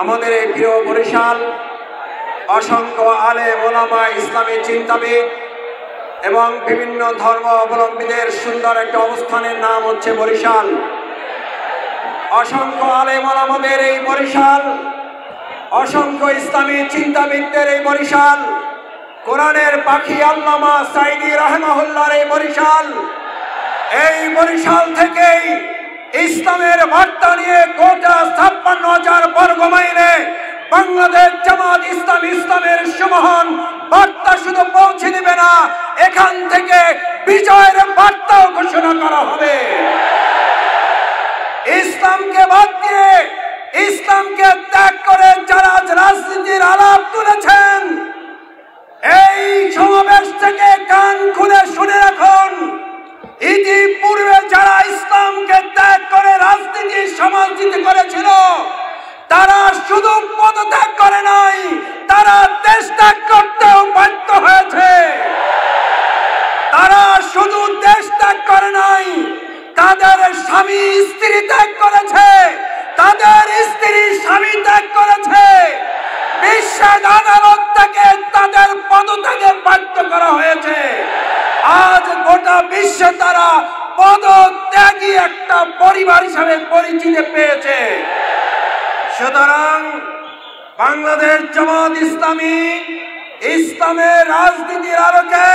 আমাদের এই প্রিয় বরিশাল অসংখ্য আলেম ওলামা ইসলামী চিন্তাবিদ এবং বিভিন্ন ধর্ম অবলম্বীদের সুন্দর একটা অবস্থানের নাম হচ্ছে বরিশাল। অসংখ্য আলেম ওলামাদের এই বরিশাল, অসংখ্য ইসলামী চিন্তাবিদদের এই বরিশাল, কোরআনের পাখি আল্লামা সাঈদী রাহিমাহুল্লাহর এই বরিশাল থেকেই ইসলামের বার্তা নিয়ে গোটা ৫৬,০০০ বর্গ মাইলে বাংলাদেশ জামাত ইসলামী ইসলামের সুমহান বার্তা শুধু পৌঁছে দিবে না, এখান থেকে বিজয়ের বার্তাও ঘোষণা করা হবে। ইসলামকে বাদ দিয়ে, ইসলামকে ত্যাগ করে যারা রাজনীতির আলাপ তুলেছেন, এই সমাবেশ থেকে কান খুলে শুনে রাখুন, ইতিপূর্বে যারা ইসলামকে ত্যাগ করে রাজনীতি সমালোচিত করেছিল, তারা শুধু পদত্যাগ করে নাই, তারা দেশ ত্যাগ করতেও বাধ্য হয়েছে। তারা শুধু দেশ ত্যাগ করে নাই, তাদের স্বামী স্ত্রী ত্যাগ করেছে, তাদের স্ত্রী স্বামী ত্যাগ করেছে। বিশ্বের আদালত থেকে তাদের পদত্যাগে বাধ্য করা হয়েছে। আজ গোটা বিশ্বে তারা পদত্যাগী একটা পরিবার হিসাবে পরিচিতি পেয়েছে। সুতরাং বাংলাদেশ জামাত ইসলামী ইসলামের রাজনীতির আলোকে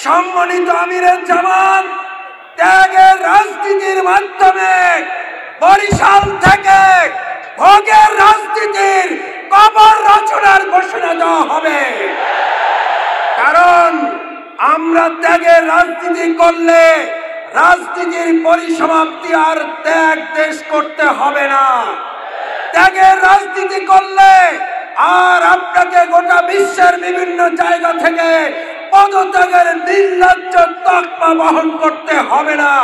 সম্মানিত আমিরের জামাত ত্যাগের রাজনীতির মাধ্যমে বরিশাল থেকে ভোগের রাজনীতির কবর রচনার ঘোষণা দেওয়া হবে। কারণ আমরা ত্যাগের রাজনীতি করলে রাজনীতির পরিসমাপ্তি আর ত্যাগ দেশ করতে হবে না। ত্যাগের রাজনীতি করলে আর আপনাকে গোটা বিশ্বের বিভিন্ন জায়গা থেকে পদত্যাগের নির্লজ্জ তকমা বহন করতে হবে না।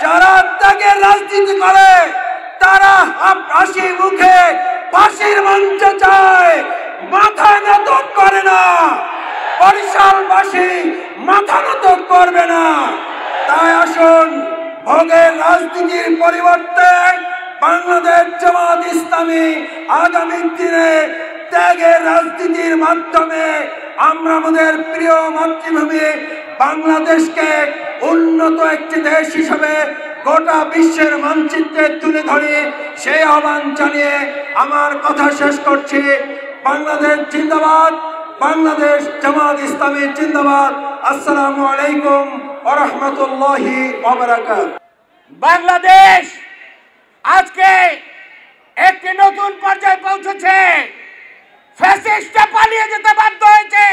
যারা ত্যাগের রাজনীতি করে তারা হাসি মুখে ফাঁসির মঞ্চে যায়, মাথা নত করে না। বরিশালবাসী মাথা নত করবে না। তাই আসুন, ভোগের রাজনীতির পরিবর্তে বাংলাদেশ জামাত ইসলামী আগামী দিনে ত্যাগের রাজনীতির মাধ্যমে আমরা আমাদের প্রিয় মাতৃভূমি বাংলাদেশকে উন্নত একটি দেশ হিসেবে গোটা বিশ্বের মানচিত্রে তুলে ধরি, সেই আহ্বান জানিয়ে আমার কথা শেষ করছি। বাংলাদেশ জিন্দাবাদ, বাংলাদেশ জামাত ইসলামী জিন্দাবাদ। আসসালামু আলাইকুম ওয়া রাহমাতুল্লাহি ওয়া বারাকাতুহু। বাংলাদেশ আজকে একটি নতুন পর্যায়ে পৌঁছেছে। ফ্যাসিস্টরা পালিয়ে যেতে বাধ্য হয়েছে।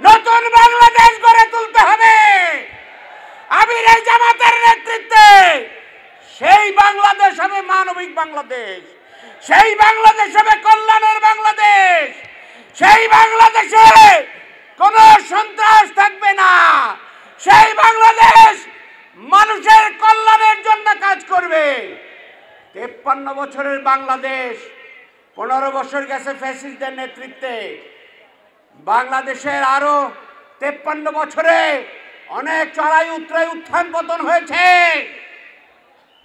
নতুন বাংলাদেশ গড়ে তুলতে হবে আমির জামাতের নেতৃত্বে। সেই বাংলাদেশ হবে মানবিক বাংলাদেশ, সেই বাংলাদেশ হবে কল্যাণের বাংলাদেশ, সেই বাংলাদেশে কোনো সন্ত্রাস থাকবে না, সেই বাংলাদেশ মানুষের কল্যাণের জন্য কাজ করবে। 53 বছরের বাংলাদেশ 15 বছর গেছে ফ্যাসিস্টদের নেতৃত্বে। বাংলাদেশের আরো 53 বছরে অনেক চড়াই উতরাই উত্থান পতন হয়েছে,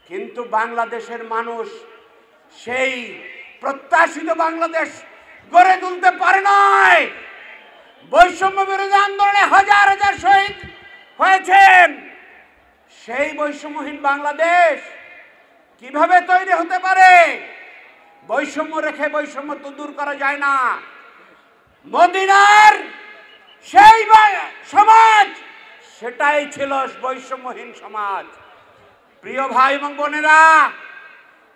কিন্তু বাংলাদেশের মানুষ সেই প্রত্যাশিত বাংলাদেশ গড়ে তুলতে পারে নাই। বৈষম্য বিরোধী আন্দোলনে হাজার হাজার শহীদ হয়েছেন। সেই বৈষম্যহীন বাংলাদেশ কিভাবে তৈরি হতে পারে? বৈষম্য রেখে বৈষম্য তো দূর করা যায় না। মদিনার সেই সমাজ, সেটাই ছিল বৈষম্যহীন সমাজ। প্রিয় ভাই এবং বোনেরা,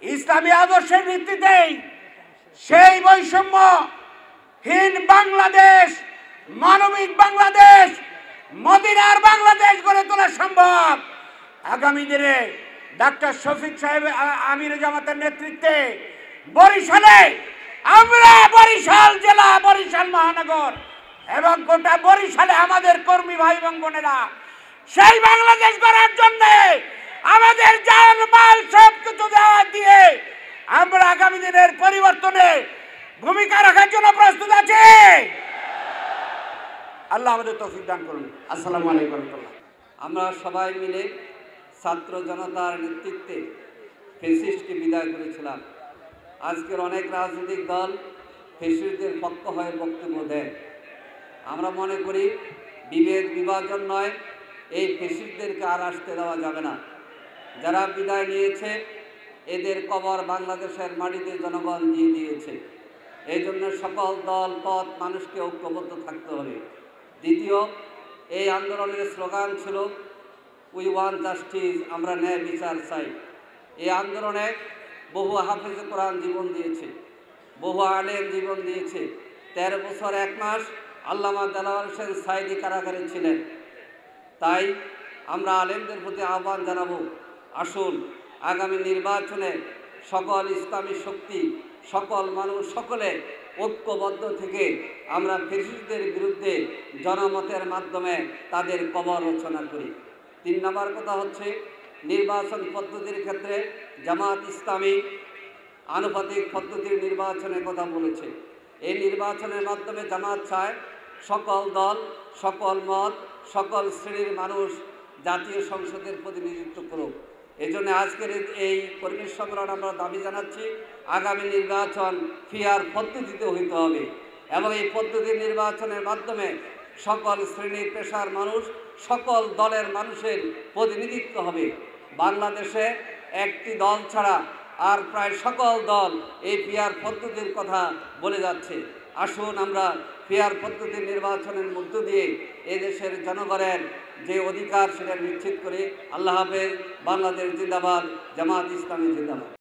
ইসলামী আদর্শের ভিত্তিতেই সেই বৈষম্যহীন বাংলাদেশ, মানবিক বাংলাদেশ, মদিনার বাংলাদেশ গড়ে তোলা সম্ভব। আগামী দিনে ডাক্তার শফিক সাহেব আমির জামাতের নেতৃত্বে বরিশালে আমরা বরিশাল জেলা, বরিশাল মহানগর এবং গোটা বরিশালে আমাদের কর্মী ভাই এবং বোনেরা সেই বাংলাদেশ গড়ার জন্য আমাদের জান মাল সব কিছু দেওয়া দিয়ে আমরা আগামী দিনের পরিবর্তনে ভূমিকা রাখার জন্য প্রস্তুত আছি। আল্লাহ আমাদের তৌফিক দান করুন। আসসালামু আলাইকুম। আমরা সবাই মিলে ছাত্র জনতার নেতৃত্বে ফ্যাসিস্টকে বিদায় করেছিলাম। আজকের অনেক রাজনৈতিক দল ফ্যাসিস্টদের পক্ষ হয়ে বক্তব্য দেয়। আমরা মনে করি বিভেদ বিভাজন নয়, এই ফ্যাসিস্টদেরকে আর আসতে দেওয়া যাবে না। যারা বিদায় নিয়েছে এদের কবর বাংলাদেশের মাটিতে জনগণ দিয়ে দিয়েছে। এই জন্য সকল দল পথ মানুষকে ঐক্যবদ্ধ থাকতে হবে। দ্বিতীয়, এই আন্দোলনের স্লোগান ছিল উই ওয়ান্ট জাস্টিস, আমরা ন্যায় বিচার চাই। এই আন্দোলনে বহু হাফেজে কোরআন জীবন দিয়েছে, বহু আলেম জীবন দিয়েছে। 13 বছর 1 মাস আল্লামা দেলাওয়ার হোসেন সাঈদী কারাগারে ছিলেন। তাই আমরা আলেমদের প্রতি আহ্বান জানাবো, আসুন আগামী নির্বাচনে সকল ইসলামী শক্তি, সকল মানুষ সকলে ঐক্যবদ্ধ থেকে আমরা ফ্যাসিস্টদের বিরুদ্ধে জনমতের মাধ্যমে তাদের কবর রচনা করি। 3 নম্বর কথা হচ্ছে নির্বাচন পদ্ধতির ক্ষেত্রে জামাত ইসলামী আনুপাতিক পদ্ধতির নির্বাচনের কথা বলেছে। এই নির্বাচনের মাধ্যমে জামাত চায় সকল দল, সকল মত, সকল শ্রেণীর মানুষ জাতীয় সংসদের প্রতিনিধিত্ব করুক। এই জন্য আজকের এই কর্মী সম্মেলন আমরা দাবি জানাচ্ছি, আগামী নির্বাচন ফেয়ার পদ্ধতিতে হইতে হবে এবং এই পদ্ধতির নির্বাচনের মাধ্যমে সকল শ্রেণীর পেশার মানুষ, সকল দলের মানুষের প্রতিনিধিত্ব হবে। বাংলাদেশে একটি দল ছাড়া আর প্রায় সকল দল এই ফেয়ার পদ্ধতির কথা বলে যাচ্ছে। আসুন আমরা ফেয়ার পদ্ধতির নির্বাচনের মধ্য দিয়ে এদেশের জনগণের যে অধিকার সেটা নিশ্চিত করি। আল্লাহ হাফেজ। বাংলাদেশ জিন্দাবাদ। জামাত ইসলামী জিন্দাবাদ।